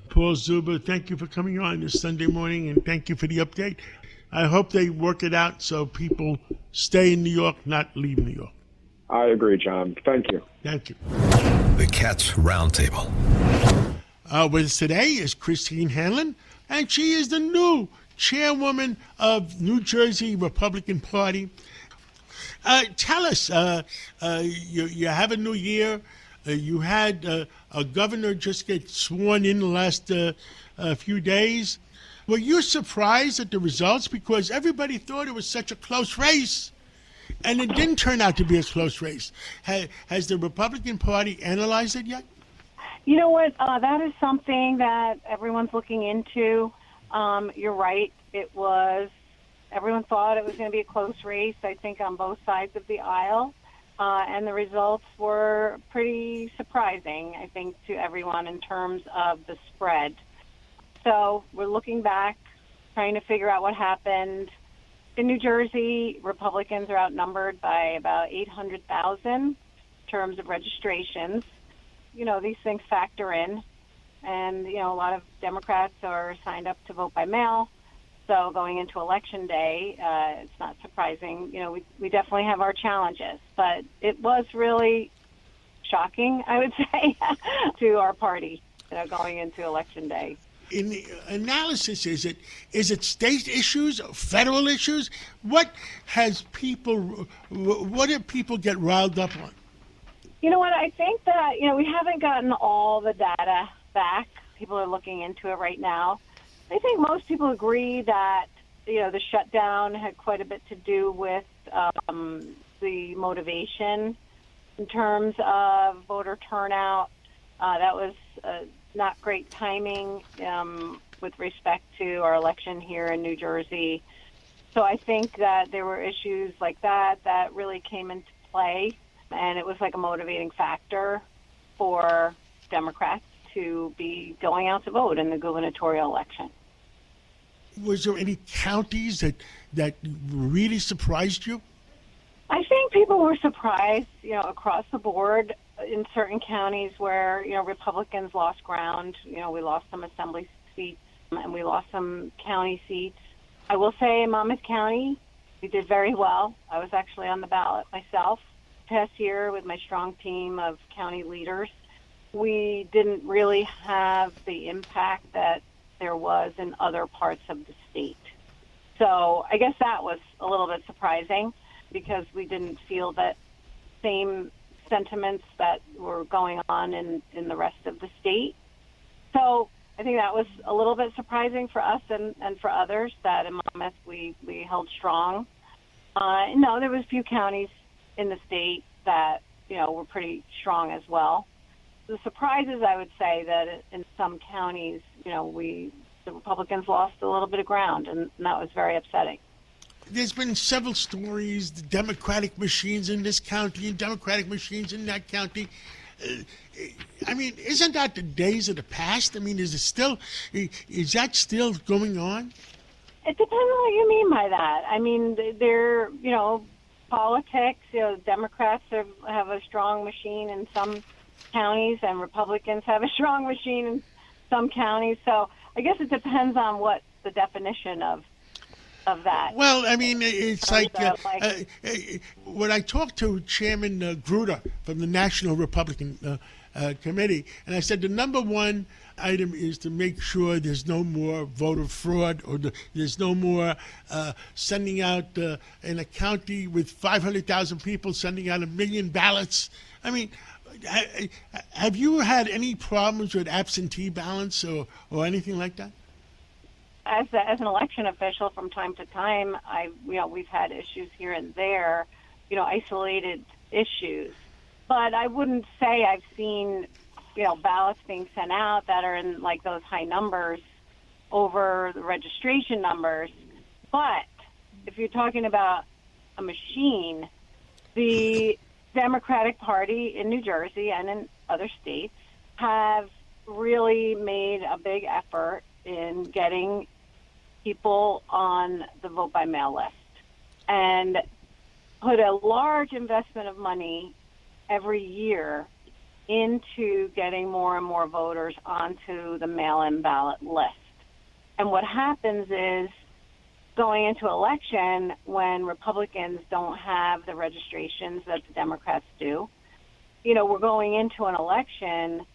Paul Zuber, thank you for coming on this Sunday morning, and thank you for the update. I hope they work it out so people stay in New York, not leave New York. I agree, John. Thank you. Thank you. The Cats Roundtable. With us today is Christine Hanlon, and she is the new chairwoman of New Jersey Republican Party. Tell us, you have a new year. You had a governor just get sworn in the last few days. Were you surprised at the results? Because everybody thought it was such a close race, and it didn't turn out to be a close race. Has the Republican Party analyzed it yet? You know what? That is something that everyone's looking into. You're right. Everyone thought it was going to be a close race, I think, on both sides of the aisle. And the results were pretty surprising, I think, to everyone in terms of the spread. So we're looking back, trying to figure out what happened. In New Jersey, Republicans are outnumbered by about 800,000 in terms of registrations. These things factor in. And, a lot of Democrats are signed up to vote by mail. So going into Election Day, it's not surprising. We definitely have our challenges. But it was really shocking, I would say, to our party going into Election Day. In the analysis, is it state issues, federal issues? What do people get riled up on? You know what? I think that, we haven't gotten all the data back. People are looking into it right now. I think most people agree that, the shutdown had quite a bit to do with the motivation in terms of voter turnout. That was not great timing with respect to our election here in New Jersey. So I think that there were issues like that really came into play, and it was like a motivating factor for Democrats to be going out to vote in the gubernatorial election. Was there any counties that really surprised you? I think people were surprised, across the board in certain counties where, Republicans lost ground. We lost some assembly seats and we lost some county seats. I will say in Monmouth County, we did very well. I was actually on the ballot myself past year with my strong team of county leaders. We didn't really have the impact that there was in other parts of the state. So I guess that was a little bit surprising because we didn't feel that same sentiments that were going on in the rest of the state. So I think that was a little bit surprising for us and for others that in Monmouth we held strong. No, there was a few counties in the state that, were pretty strong as well. The surprises, I would say, that in some counties, the Republicans lost a little bit of ground, and that was very upsetting. There's been several stories, the Democratic machines in this county and Democratic machines in that county. Isn't that the days of the past? Is that still going on? It depends on what you mean by that. They're, politics, Democrats have a strong machine in some counties and Republicans have a strong machine in some counties. So I guess it depends on what the definition of that. Well, it's when I talked to Chairman Gruder from the National Republican committee. And I said the number one item is to make sure there's no more voter fraud or there's no more sending out in a county with 500,000 people sending out 1 million ballots. I mean, have you had any problems with absentee ballots or anything like that? As an election official, from time to time, we've had issues here and there, isolated issues. But I wouldn't say I've seen, ballots being sent out that are in like those high numbers over the registration numbers. But if you're talking about a machine, the Democratic Party in New Jersey and in other states have really made a big effort in getting people on the vote by mail list and put a large investment of money every year into getting more and more voters onto the mail-in ballot list. And what happens is, going into election, when Republicans don't have the registrations that the Democrats do, we're going into an election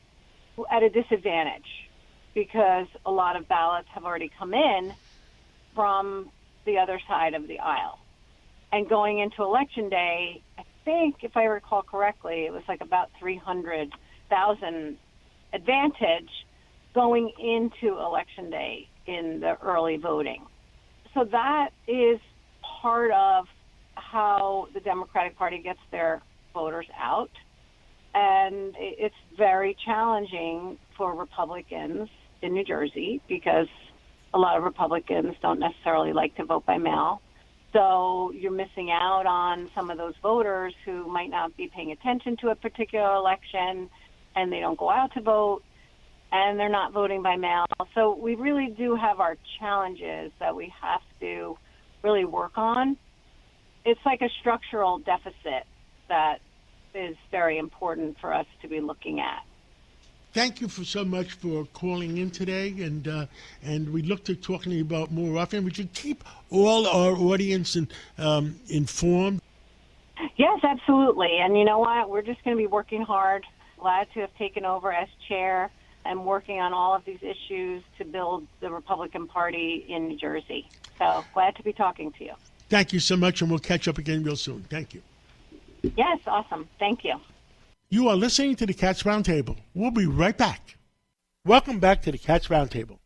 at a disadvantage because a lot of ballots have already come in from the other side of the aisle. And going into Election Day, I think, if I recall correctly, it was like about 300,000 advantage going into Election Day in the early voting. So that is part of how the Democratic Party gets their voters out. And it's very challenging for Republicans in New Jersey because a lot of Republicans don't necessarily like to vote by mail. So you're missing out on some of those voters who might not be paying attention to a particular election and they don't go out to vote and they're not voting by mail. So we really do have our challenges that we have to really work on. It's like a structural deficit that is very important for us to be looking at. Thank you so much for calling in today, and we look to talking to you about more often. Would you keep all our audience informed? Yes, absolutely. And you know what? We're just going to be working hard. Glad to have taken over as chair and working on all of these issues to build the Republican Party in New Jersey. So glad to be talking to you. Thank you so much, and we'll catch up again real soon. Thank you. Yes, awesome. Thank you. You are listening to the Cats Roundtable. We'll be right back. Welcome back to the Cats Roundtable.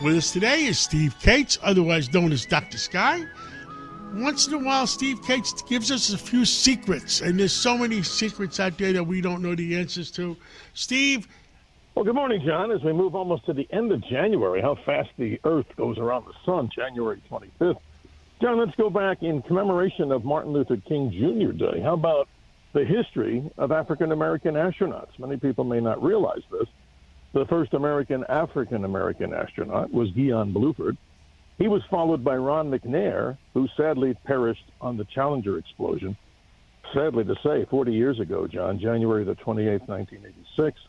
With us today is Steve Cates, otherwise known as Dr. Sky. Once in a while, Steve Cates gives us a few secrets, and there's so many secrets out there that we don't know the answers to. Steve. Well, good morning, John. As we move almost to the end of January, how fast the Earth goes around the sun, January 25th. John, let's go back in commemoration of Martin Luther King Jr. Day. How about the history of African-American astronauts? Many people may not realize this. The first African-American astronaut was Guion Bluford. He was followed by Ron McNair, who sadly perished on the Challenger explosion. Sadly to say, 40 years ago, John, January the 28th, 1986.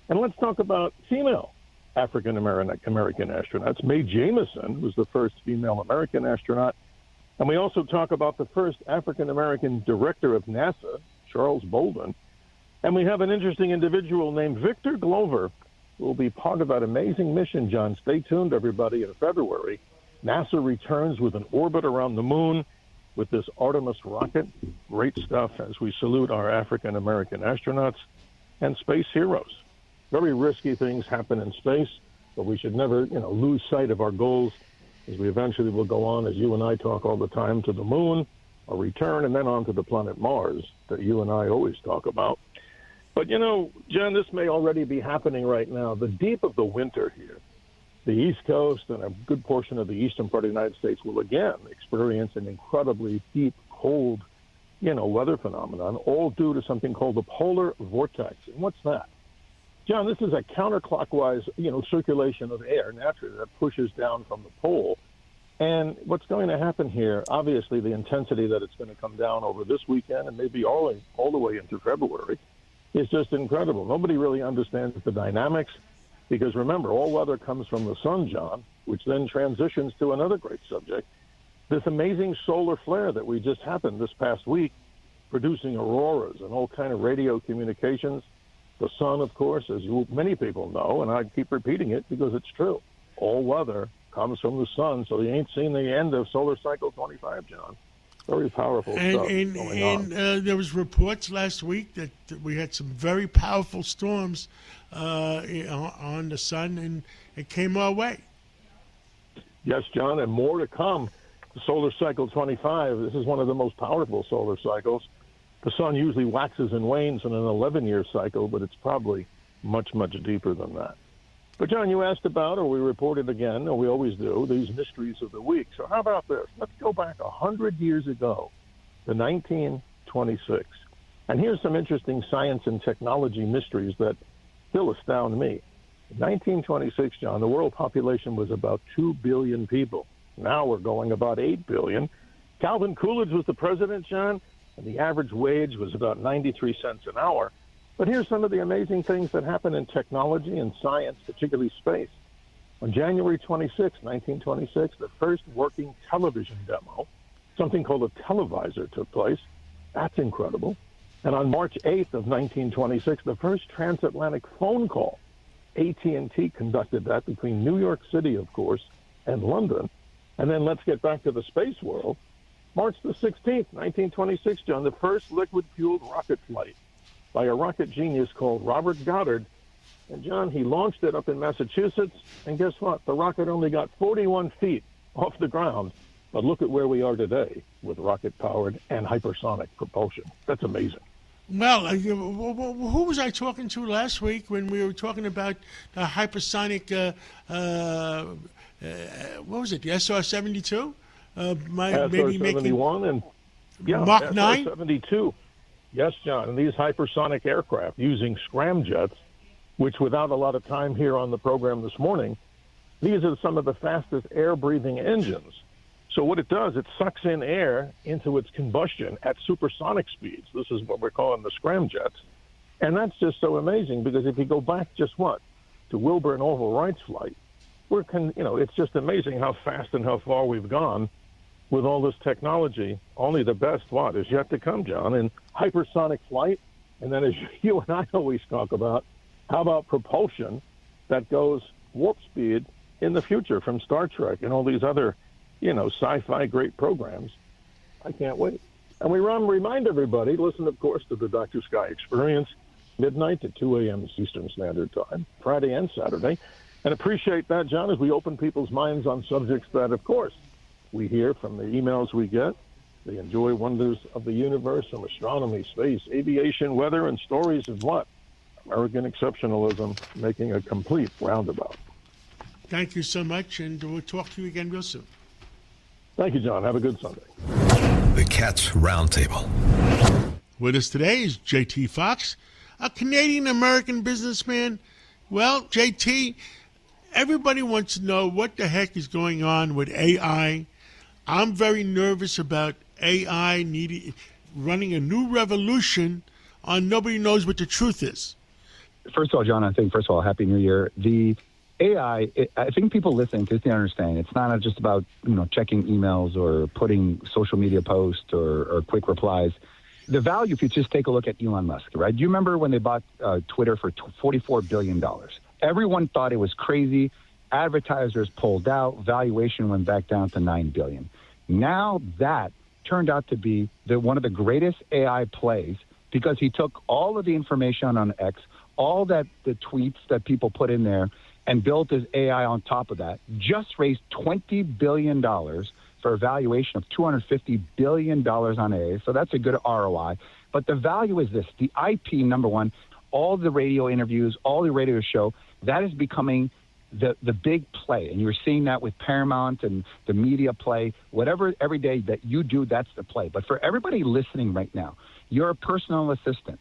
And let's talk about female African-American astronauts. Mae Jemison was the first female American astronaut. And we also talk about the first African-American director of NASA, Charles Bolden. And we have an interesting individual named Victor Glover, who will be part of that amazing mission, John. Stay tuned, everybody, in February. NASA returns with an orbit around the moon with this Artemis rocket. Great stuff as we salute our African-American astronauts and space heroes. Very risky things happen in space, but we should never, lose sight of our goals as we eventually will go on, as you and I talk all the time, to the moon, a return, and then on to the planet Mars that you and I always talk about. But, John, this may already be happening right now. The deep of the winter here, the East Coast and a good portion of the eastern part of the United States will again experience an incredibly deep, cold, weather phenomenon, all due to something called the polar vortex. And what's that? John, this is a counterclockwise, circulation of air naturally that pushes down from the pole. And what's going to happen here, obviously the intensity that it's going to come down over this weekend and maybe all the way into February is just incredible. Nobody really understands the dynamics. Because remember, all weather comes from the sun, John, which then transitions to another great subject, this amazing solar flare that we just happened this past week, producing auroras and all kind of radio communications. The sun, of course, as many people know, and I keep repeating it because it's true. All weather comes from the sun, so you ain't seen the end of solar cycle 25, John. Very powerful stuff going on. There was reports last week that we had some very powerful storms on the sun, and it came our way. Yes, John, and more to come. The solar cycle 25, this is one of the most powerful solar cycles. The sun usually waxes and wanes in an 11-year cycle, but it's probably much, much deeper than that. But, John, you asked about, or we reported again, or we always do, these mysteries of the week. So how about this? Let's go back 100 years ago to 1926. And here's some interesting science and technology mysteries that still astound me. In 1926, John, the world population was about 2 billion people. Now we're going about 8 billion. Calvin Coolidge was the president, John, and the average wage was about 93 cents an hour. But here's some of the amazing things that happen in technology and science, particularly space. On January 26, 1926, the first working television demo, something called a televisor, took place. That's incredible. And on March 8th of 1926, the first transatlantic phone call, AT&T conducted that between New York City, of course, and London. And then let's get back to the space world. March the 16th, 1926, John, the first liquid-fueled rocket flight by a rocket genius called Robert Goddard. And, John, he launched it up in Massachusetts, and guess what? The rocket only got 41 feet off the ground. But look at where we are today with rocket-powered and hypersonic propulsion. That's amazing. Well, who was I talking to last week when we were talking about the hypersonic, what was it, the SR-72? SR-71 and Mach 9? SR-72. Yes, John, and these hypersonic aircraft using scramjets, which without a lot of time here on the program this morning, these are some of the fastest air-breathing engines. So what it does, it sucks in air into its combustion at supersonic speeds. This is what we're calling the scramjets. And that's just so amazing because if you go back to Wilbur and Orville Wright's flight, it's just amazing how fast and how far we've gone with all this technology. Only the best is yet to come, John, in hypersonic flight. And then as you and I always talk about, how about propulsion that goes warp speed in the future from Star Trek and all these other sci-fi great programs. I can't wait. And we remind everybody, listen, of course, to the Dr. Sky Experience, midnight to 2 a.m. Eastern Standard Time, Friday and Saturday. And appreciate that, John, as we open people's minds on subjects that, of course, we hear from the emails we get. They enjoy wonders of the universe, from astronomy, space, aviation, weather, and stories of what? American exceptionalism, making a complete roundabout. Thank you so much, and we'll talk to you again real soon. Thank you, John. Have a good Sunday. The Cats Roundtable. With us today is JT Fox, a Canadian-American businessman. Well, JT, everybody wants to know what the heck is going on with AI. I'm very nervous about AI running a new revolution on nobody knows what the truth is. First of all, John, I think, Happy New Year. The AI, I think people listening to this understand. It's not just about checking emails or putting social media posts or quick replies. The value, if you just take a look at Elon Musk, right? Do you remember when they bought Twitter for $44 billion? Everyone thought it was crazy. Advertisers pulled out. Valuation went back down to $9 billion. Now that turned out to be one of the greatest AI plays because he took all of the information on X, all the tweets that people put in there, and built his AI on top of that, just raised $20 billion for a valuation of $250 billion on AI. So that's a good ROI. But the value is this. The IP, number one, all the radio interviews, all the radio show, that is becoming the big play. And you're seeing that with Paramount and the media play. Whatever every day that you do, that's the play. But for everybody listening right now, you're a personal assistant.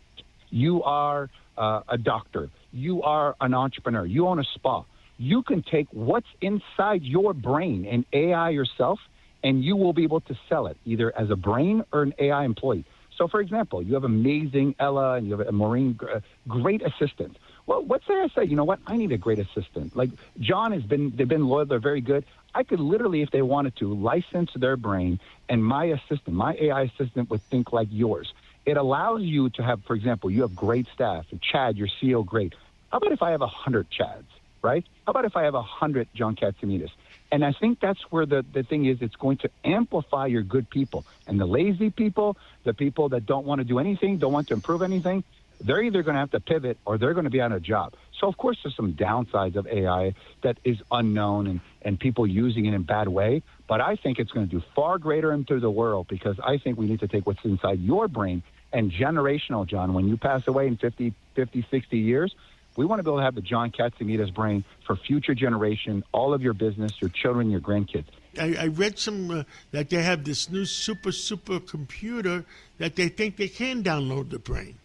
You are a doctor. You are an entrepreneur. You own a spa. You can take what's inside your brain and AI yourself, and you will be able to sell it either as a brain or an AI employee. So, for example, you have amazing Ella and you have a Maureen, great assistant. Well, what say I say? You know what? I need a great assistant. Like John they've been loyal. They're very good. I could literally, if they wanted to, license their brain, and my assistant, my AI assistant, would think like yours. It allows you to have, for example, you have great staff. Chad, your CEO, great. How about if I have 100 Chads, right? How about if I have 100 John Katsimitidis? And I think that's where the thing is. It's going to amplify your good people. And the lazy people, the people that don't want to do anything, don't want to improve anything, they're either going to have to pivot or they're going to be on a job. So, of course, there's some downsides of AI that is unknown and people using it in a bad way. But I think it's going to do far greater into the world, because I think we need to take what's inside your brain and generational, John. When you pass away in 50, 60 years, we want to be able to have the John Katsimitidis brain for future generation, all of your business, your children, your grandkids. I read some that they have this new super computer that they think they can download the brain.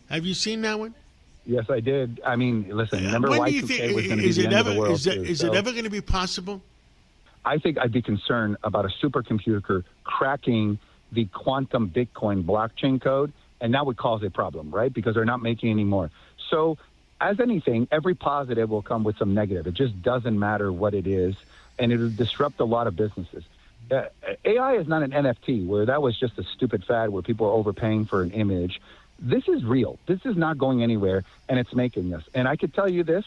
Have you seen that one? Yes, I did. I mean, listen, remember when do you Y2K think, was going to be the end of the world. Is it ever going to be possible? I think I'd be concerned about a supercomputer cracking the quantum Bitcoin blockchain code, and that would cause a problem, right? Because they're not making any more. So, as anything, every positive will come with some negative. It just doesn't matter what it is, and it will disrupt a lot of businesses. AI is not an NFT, where that was just a stupid fad where people are overpaying for an image. This is real. This is not going anywhere, and it's making this. And I could tell you this,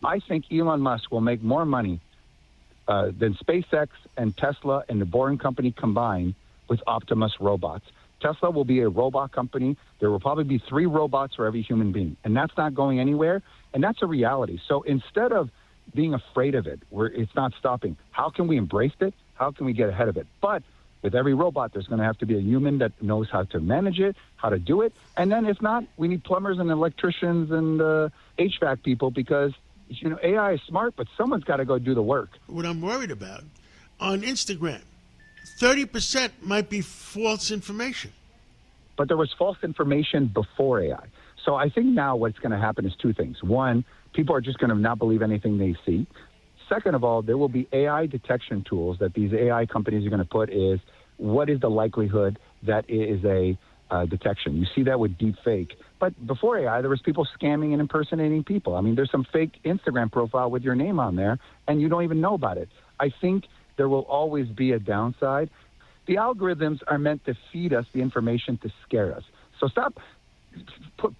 I think Elon Musk will make more money than SpaceX and Tesla and the Boring Company combined with Optimus robots. Tesla will be a robot company. There will probably be 3 robots for every human being, and that's not going anywhere, and that's a reality. So instead of being afraid of it, where it's not stopping, how can we embrace it? How can we get ahead of it? But with every robot, there's going to have to be a human that knows how to manage it, how to do it, and then if not, we need plumbers and electricians and HVAC people, because AI is smart, but someone's got to go do the work. What I'm worried about, on Instagram, 30% might be false information. But there was false information before AI. So I think now what's going to happen is 2 things. One, people are just going to not believe anything they see. Second of all, there will be AI detection tools that these AI companies are going to put is, what is the likelihood that it is a detection? You see that with deep fake. But before AI, there was people scamming and impersonating people. I mean, there's some fake Instagram profile with your name on there, and you don't even know about it. I think there will always be a downside. The algorithms are meant to feed us the information to scare us. So stop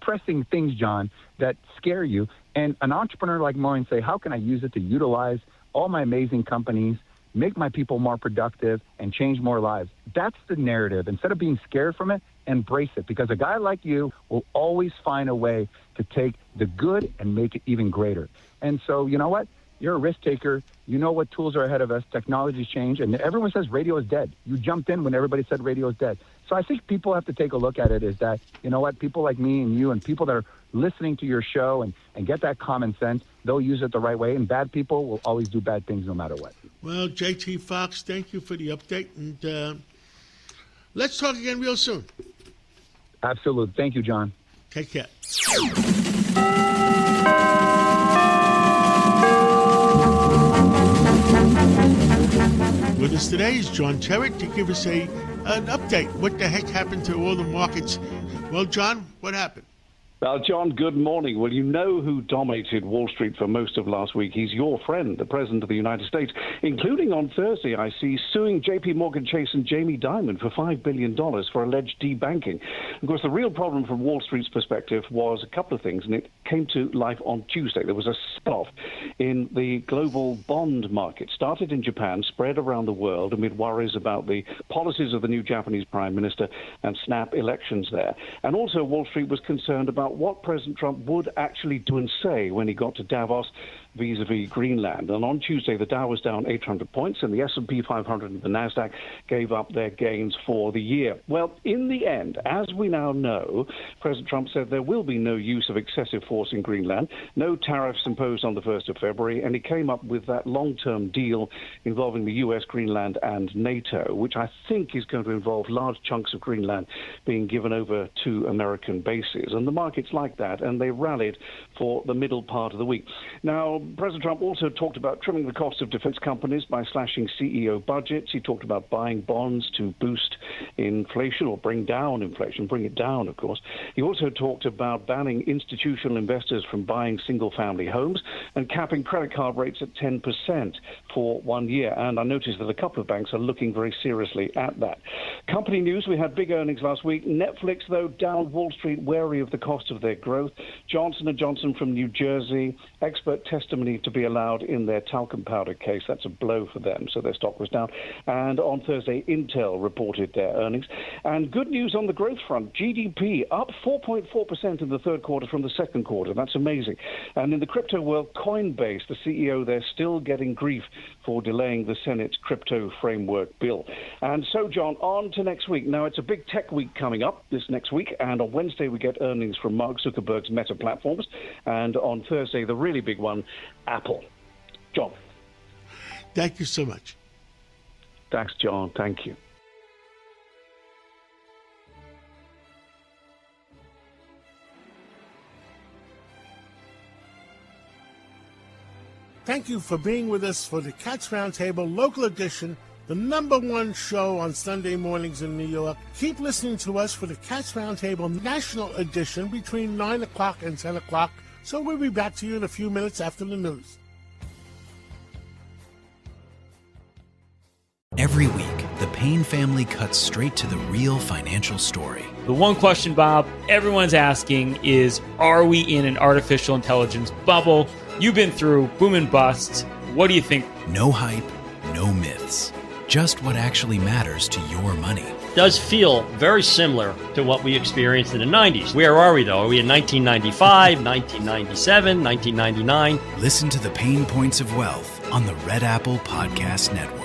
pressing things, John, that scare you. And an entrepreneur like mine say, how can I use it to utilize all my amazing companies, make my people more productive, and change more lives? That's the narrative. Instead of being scared from it, embrace it. Because a guy like you will always find a way to take the good and make it even greater. And so, you know what? You're a risk taker. You know what tools are ahead of us. Technology's changed. And everyone says radio is dead. You jumped in when everybody said radio is dead. So I think people have to take a look at it is that, you know what, people like me and you and people that are listening to your show and get that common sense, they'll use it the right way. And bad people will always do bad things no matter what. Well, JT Fox, thank you for the update. And let's talk again real soon. Absolutely. Thank you, John. Take care. With us today is John Terrett to give us an update. What the heck happened to all the markets? Well, John, what happened? Well, John, good morning. Well, you know who dominated Wall Street for most of last week. He's your friend, the President of the United States, including on Thursday, I see, suing J.P. Morgan Chase and Jamie Dimon for $5 billion for alleged debanking. Of course, the real problem from Wall Street's perspective was a couple of things, and it came to life on Tuesday. There was a sell-off in the global bond market. Started in Japan, spread around the world amid worries about the policies of the new Japanese Prime Minister and snap elections there. And also, Wall Street was concerned about what President Trump would actually do and say when he got to Davos vis-a-vis Greenland. And on Tuesday, the Dow was down 800 points, and the S&P 500 and the Nasdaq gave up their gains for the year. Well, in the end, as we now know, President Trump said there will be no use of excessive force in Greenland, no tariffs imposed on the 1st of February, and he came up with that long-term deal involving the U.S., Greenland, and NATO, which I think is going to involve large chunks of Greenland being given over to American bases. And the markets like that, and they rallied for the middle part of the week. Now, Well, President Trump also talked about trimming the cost of defense companies by slashing CEO budgets. He talked about buying bonds to boost inflation or bring down inflation, bring it down, of course. He also talked about banning institutional investors from buying single-family homes and capping credit card rates at 10% for 1 year. And I noticed that a couple of banks are looking very seriously at that. Company news, we had big earnings last week. Netflix, though, down. Wall Street wary of the cost of their growth. Johnson & Johnson from New Jersey, expert testimony to be allowed in their talcum powder case. That's a blow for them, so their stock was down. And on Thursday, Intel reported their earnings. And good news on the growth front. GDP up 4.4% in the third quarter from the second quarter. That's amazing. And in the crypto world, Coinbase, the CEO there, still getting grief for delaying the Senate's crypto framework bill. And so, John, on to next week. Now, it's a big tech week coming up this next week, and on Wednesday we get earnings from Mark Zuckerberg's Meta Platforms, and on Thursday, the really big one, Apple. John. Thank you so much. Thanks, John. Thank you. Thank you for being with us for the Cats Roundtable Local Edition, the #1 show on Sunday mornings in New York. Keep listening to us for the Cats Roundtable National Edition between 9 o'clock and 10 o'clock. So we'll be back to you in a few minutes after the news. Every week, the Payne family cuts straight to the real financial story. The one question, Bob, everyone's asking is, are we in an artificial intelligence bubble? You've been through boom and busts. What do you think? No hype, no myths. Just what actually matters to your money. Does feel very similar to what we experienced in the 90s. Where are we, though? Are we in 1995, 1997, 1999? Listen to the Pain Points of Wealth on the Red Apple Podcast Network.